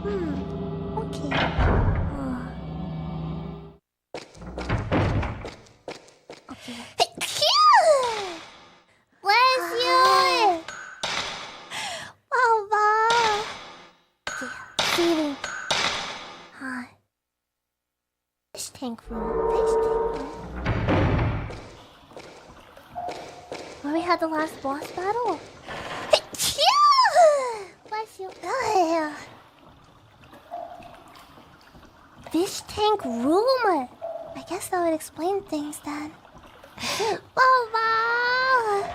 Okay. Okay. Bless you! Mama! Okay, feeding. Fish tank room. Fish tank room. Where we had the last boss battle? Bless you. Fish tank room. I guess that would explain things then. Mama!